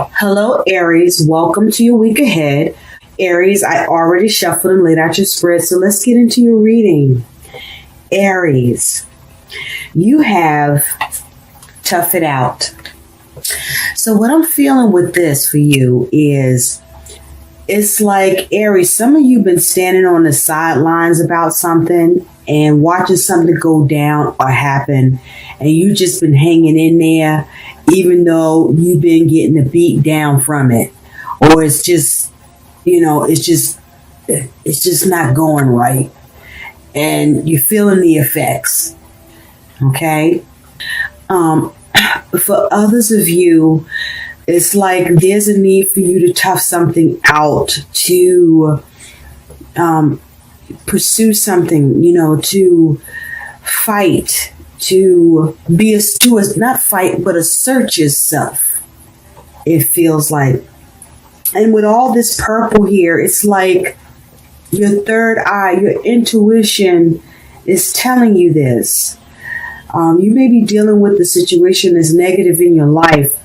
Hello, Aries. Welcome to your week ahead. Aries, I already shuffled and laid out your spread, so let's get into your reading. Aries, you have tough it out. So what I'm feeling with this for you is, it's like, Aries, some of you have been standing on the sidelines about something and watching something go down or happen, and you just been hanging in there, even though you've been getting a beat down from it, or it's just, it's just not going right, and you're feeling the effects. Okay. For others of you, it's like there's a need for you to tough something out, to pursue something, to fight, to not fight, but assert yourself, it feels like. And with all this purple here, it's like your third eye, your intuition is telling you this. You may be dealing with a situation that's negative in your life,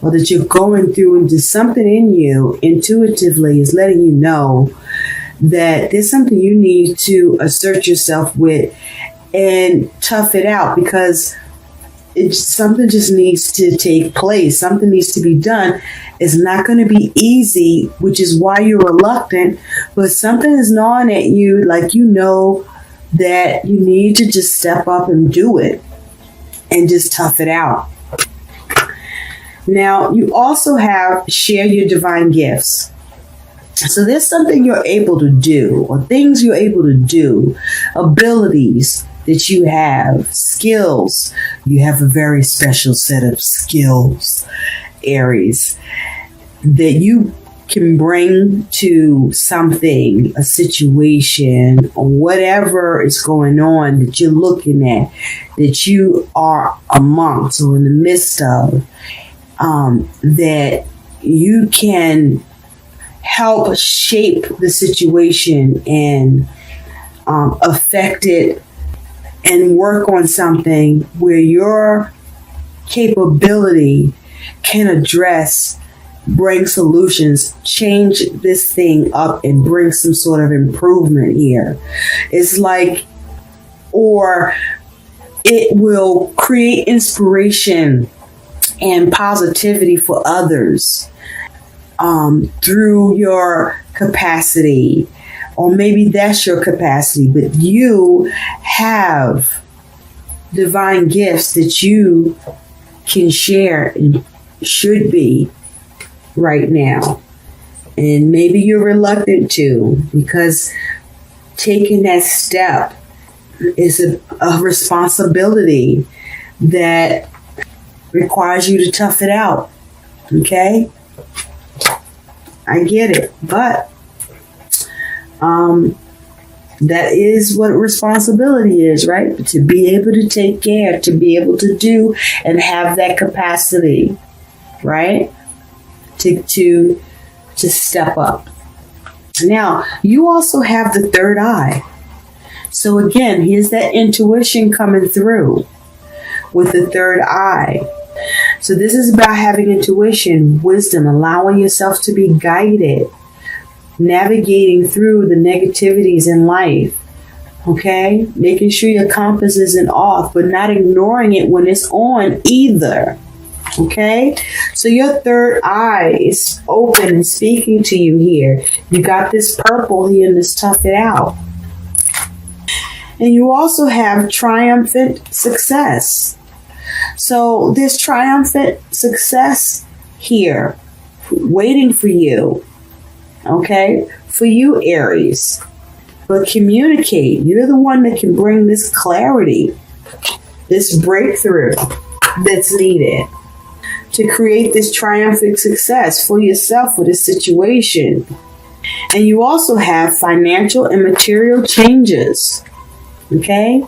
or that you're going through, and just something in you intuitively is letting you know that there's something you need to assert yourself with and tough it out, because something just needs to take place. Something needs to be done. It's not going to be easy, which is why you're reluctant, but something is gnawing at you, like that you need to just step up and do it and just tough it out. Now, you also have share your divine gifts. So there's something you're able to do, or things you're able to do, abilities that you have, skills. You have a very special set of skills, Aries, that you can bring to something, a situation, or whatever is going on that you're looking at, that you are amongst or in the midst of, that you can help shape the situation and affect it, and work on something where your capability can address, bring solutions, change this thing up, and bring some sort of improvement here. It's like, or it will create inspiration and positivity for others through your capacity, or maybe that's your capacity, but you have divine gifts that you can share and should be right now. And maybe you're reluctant to, because taking that step is a responsibility that requires you to tough it out. Okay? I get it, but that is what responsibility is, right? To be able to take care, to be able to do and have that capacity, right? To step up. Now, you also have the third eye. So again, here's that intuition coming through with the third eye. So this is about having intuition, wisdom, allowing yourself to be guided, navigating through the negativities in life, okay? Making sure your compass isn't off, but not ignoring it when it's on either, okay? So your third eye is open and speaking to you here. You got this purple here and this tough it out. And you also have triumphant success. So this triumphant success here, waiting for you, okay, for you, Aries. But communicate. You're the one that can bring this clarity, this breakthrough that's needed to create this triumphant success for yourself, for this situation. And you also have financial and material changes, okay?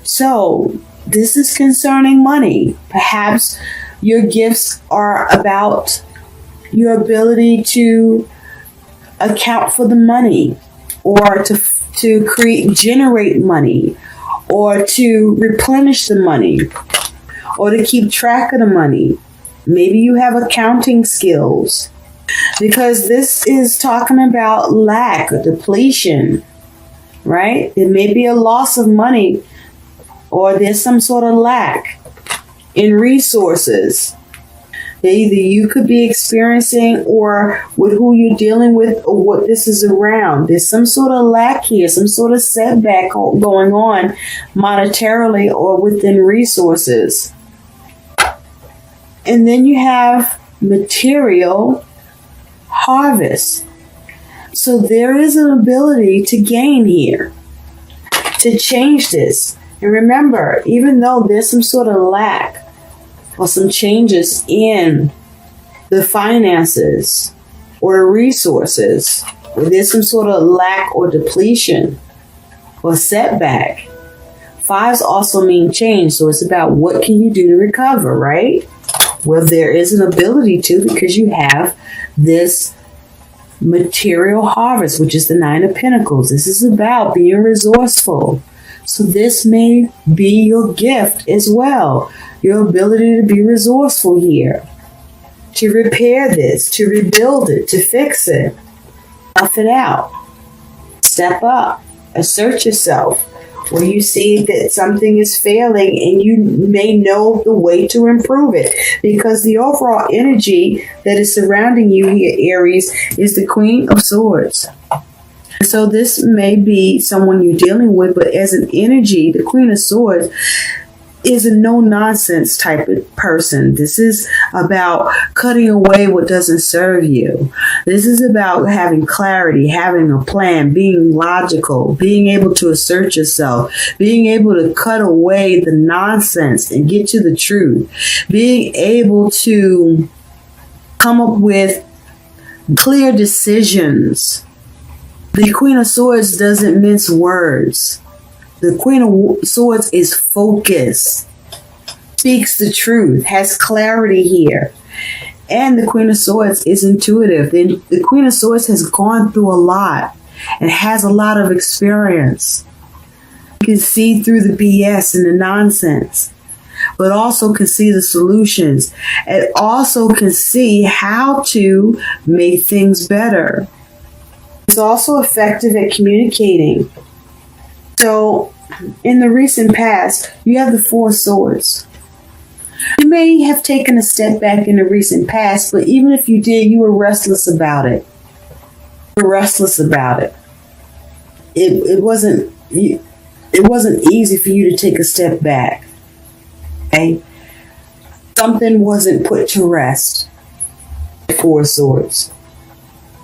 So this is concerning money. Perhaps your gifts are about your ability to account for the money, or to generate money, or to replenish the money, or to keep track of the money. Maybe you have accounting skills, because this is talking about lack, depletion, right? It may be a loss of money, or there's some sort of lack in resources. Either you could be experiencing, or with who you're dealing with, or what this is around. There's some sort of lack here, some sort of setback going on monetarily or within resources. And then you have material harvest. So there is an ability to gain here, to change this. And remember, even though there's some sort of lack or some changes in the finances or the resources, or there's some sort of lack or depletion or setback, fives also mean change. So it's about what can you do to recover, right? Well, there is an ability to, because you have this material harvest, which is the Nine of Pentacles. This is about being resourceful. So this may be your gift as well. Your ability to be resourceful here. To repair this, to rebuild it, to fix it. Tough it out. Step up. Assert yourself. Where you see that something is failing and you may know the way to improve it. Because the overall energy that is surrounding you here, Aries, is the Queen of Swords. So this may be someone you're dealing with, but as an energy, the Queen of Swords is a no-nonsense type of person. This is about cutting away what doesn't serve you. This is about having clarity, having a plan, being logical, being able to assert yourself, being able to cut away the nonsense and get to the truth, being able to come up with clear decisions. The Queen of Swords doesn't mince words. The Queen of Swords is focused, speaks the truth, has clarity here. And the Queen of Swords is intuitive. The Queen of Swords has gone through a lot and has a lot of experience. You can see through the BS and the nonsense, but also can see the solutions, and also can see how to make things better. It's also effective at communicating. So, in the recent past, you have the Four of Swords. You may have taken a step back in the recent past, but even if you did, you were restless about it. You were restless about it. It wasn't easy for you to take a step back. Okay? Something wasn't put to rest. Four of Swords.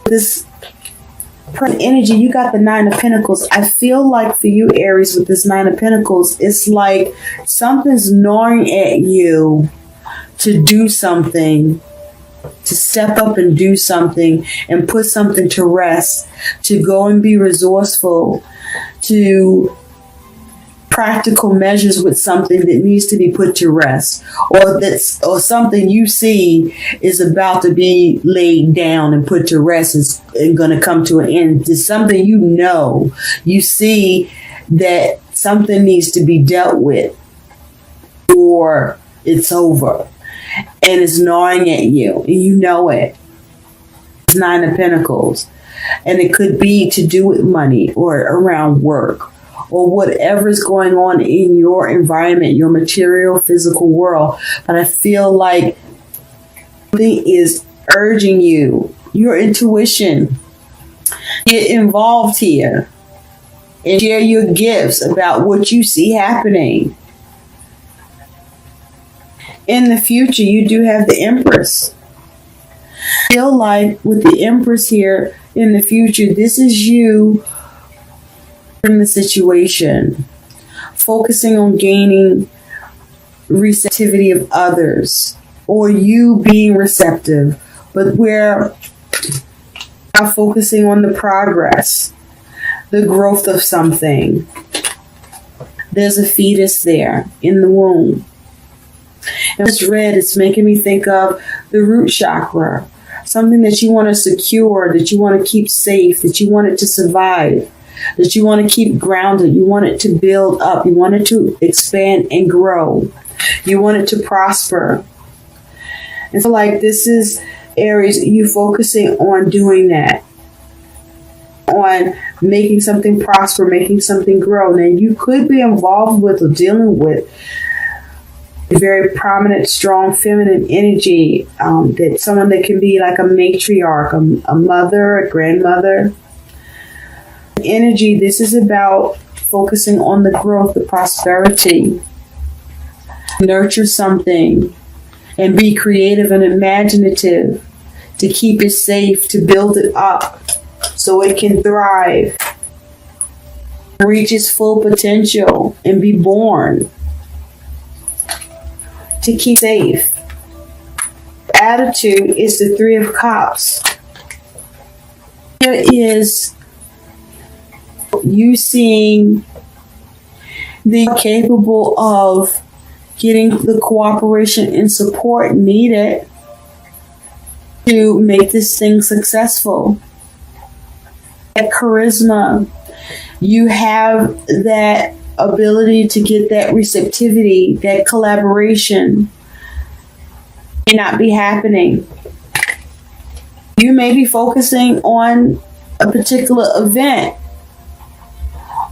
This energy, you got the Nine of Pentacles. I feel like for you, Aries, with this Nine of Pentacles, it's like something's gnawing at you to do something, to step up and do something and put something to rest, to go and be resourceful, to practical measures with something that needs to be put to rest, or something you see is about to be laid down and put to rest and going to come to an end. It's something you see that something needs to be dealt with, or it's over, and it's gnawing at you, and you know it. It's Nine of Pentacles, and it could be to do with money or around work, or whatever is going on in your environment, your material, physical world. But I feel like something is urging you, your intuition. Get involved here and share your gifts about what you see happening. In the future, you do have the Empress. I feel like with the Empress here in the future, this is you in the situation, focusing on gaining receptivity of others, or you being receptive, but we're focusing on the progress, the growth of something. There's a fetus there in the womb. And it's red, it's making me think of the root chakra, something that you want to secure, that you want to keep safe, that you want it to survive, that you want to keep grounded, you want it to build up, you want it to expand and grow, you want it to prosper. And so like this is Aries, you focusing on doing that. On making something prosper, making something grow. Now you could be involved with or dealing with a very prominent, strong feminine energy, that someone that can be like a matriarch, a mother, a grandmother. Energy, this is about focusing on the growth, the prosperity. Nurture something and be creative and imaginative to keep it safe, to build it up so it can thrive, reach its full potential and be born, to keep safe. Attitude is the Three of Cups. Here is you seeing the capable of getting the cooperation and support needed to make this thing successful. That charisma, you have that ability to get that receptivity, that collaboration may not be happening. You may be focusing on a particular event,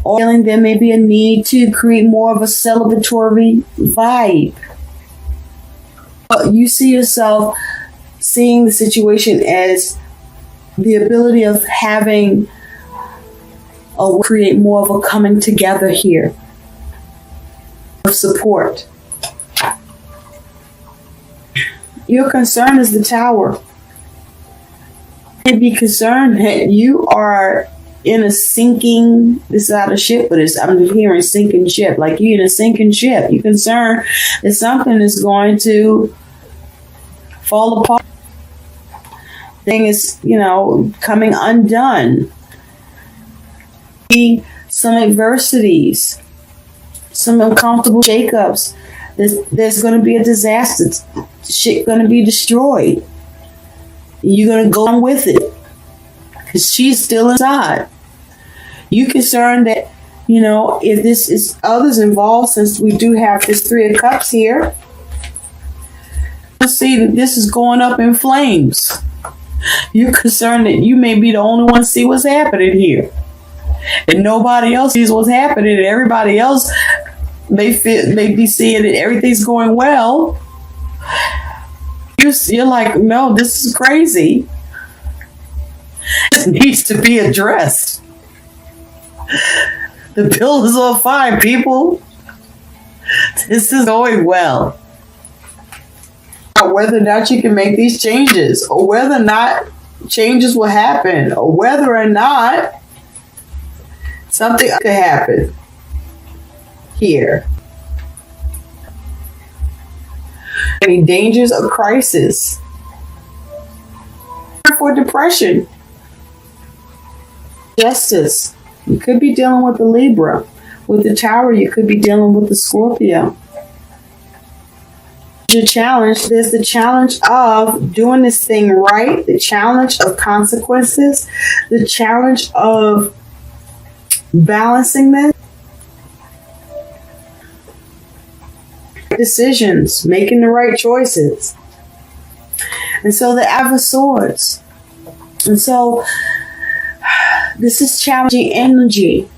or feeling there may be a need to create more of a celebratory vibe. But you see yourself seeing the situation as the ability of having or create more of a coming together here of support. Your concern is the Tower. And be concerned that you are in a sinking, this is not a ship, but I'm hearing sinking ship, like you're in a sinking ship. You're concerned that something is going to fall apart. Thing is, coming undone. Some adversities, some uncomfortable shakeups. There's going to be a disaster. Shit going to be destroyed. You're going to go on with it because she's still inside. You concerned that, if this is others involved, since we do have this Three of Cups here, let's see that this is going up in flames. You're concerned that you may be the only one to see what's happening here. And nobody else sees what's happening, and everybody else may be seeing that everything's going well. You're like, no, this is crazy. This needs to be addressed. The bill is on fire, people. This is going well. Whether or not you can make these changes, or whether or not changes will happen, or whether or not something could happen here. Any dangers of crisis. For depression. Justice. You could be dealing with the Libra. With the Tower, you could be dealing with the Scorpio. Your challenge, there's the challenge of doing this thing right, the challenge of consequences, the challenge of balancing this, decisions, making the right choices. And so the Five of Swords. And so this is challenging energy,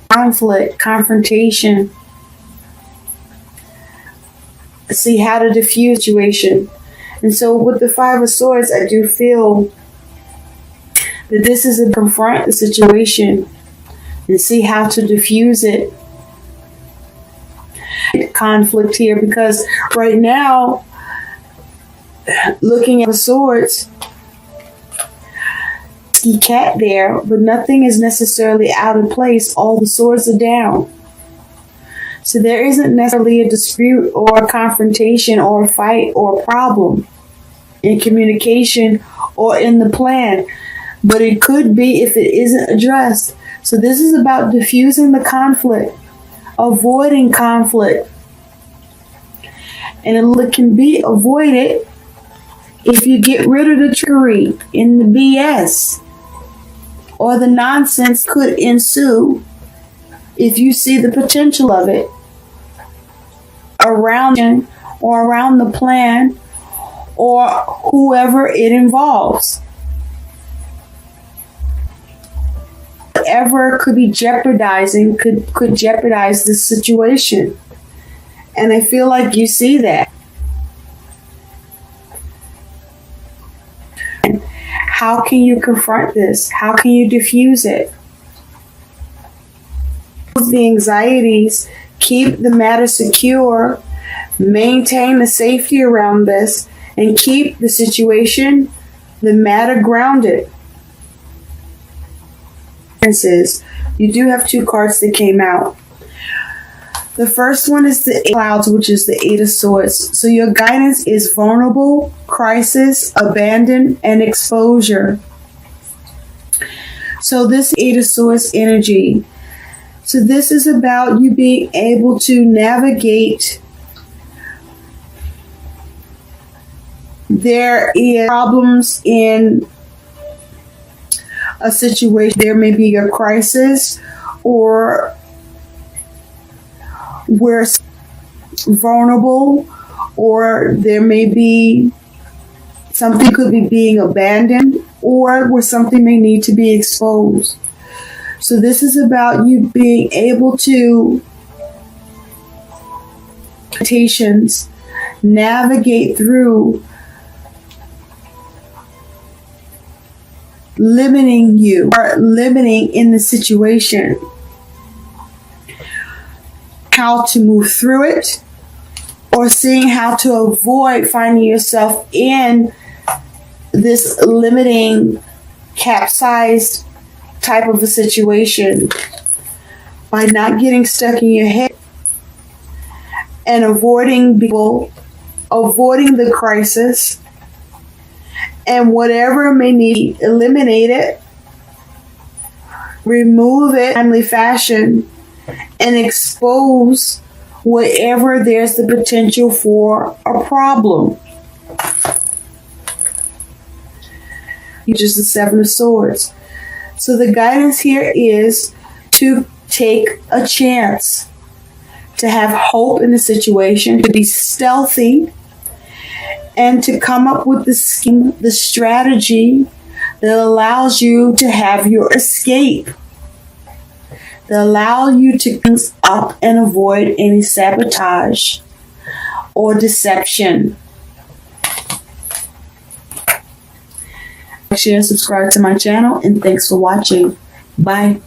conflict, confrontation. See how to diffuse situation. And so with the Five of Swords, I do feel that this is to confront the situation and see how to diffuse it. Conflict here, because right now, looking at the swords, cat there, but nothing is necessarily out of place. All the swords are down. So there isn't necessarily a dispute or a confrontation or a fight or a problem in communication or in the plan. But it could be if it isn't addressed. So this is about diffusing the conflict, avoiding conflict. And it can be avoided if you get rid of the trickery in the BS or the nonsense could ensue. If you see the potential of it around you or around the plan or whoever it involves. Whatever could be jeopardizing could jeopardize the situation. And I feel like you see that. How can you confront this? How can you diffuse it? The anxieties, keep the matter secure, maintain the safety around this, and keep the situation, the matter grounded. You do have two cards that came out. The first one is the Clouds, which is the Eight of Swords. So your guidance is vulnerable, crisis, abandon, and exposure. So this Eight of Swords energy. So this is about you being able to navigate. There is problems in a situation. There may be a crisis, or we're vulnerable, or there may be something could be being abandoned, or where something may need to be exposed. So this is about you being able to navigate through limiting you or limiting in the situation. How to move through it, or seeing how to avoid finding yourself in this limiting, capsized type of a situation by not getting stuck in your head and avoiding people, avoiding the crisis, and whatever may need, eliminate it, remove it in a timely fashion, and expose wherever there's the potential for a problem. Which is the Seven of Swords. So the guidance here is to take a chance, to have hope in the situation, to be stealthy, and to come up with the scheme, the strategy that allows you to have your escape, that allow you to cleanse up and avoid any sabotage or deception. Share and subscribe to my channel, and thanks for watching. Bye.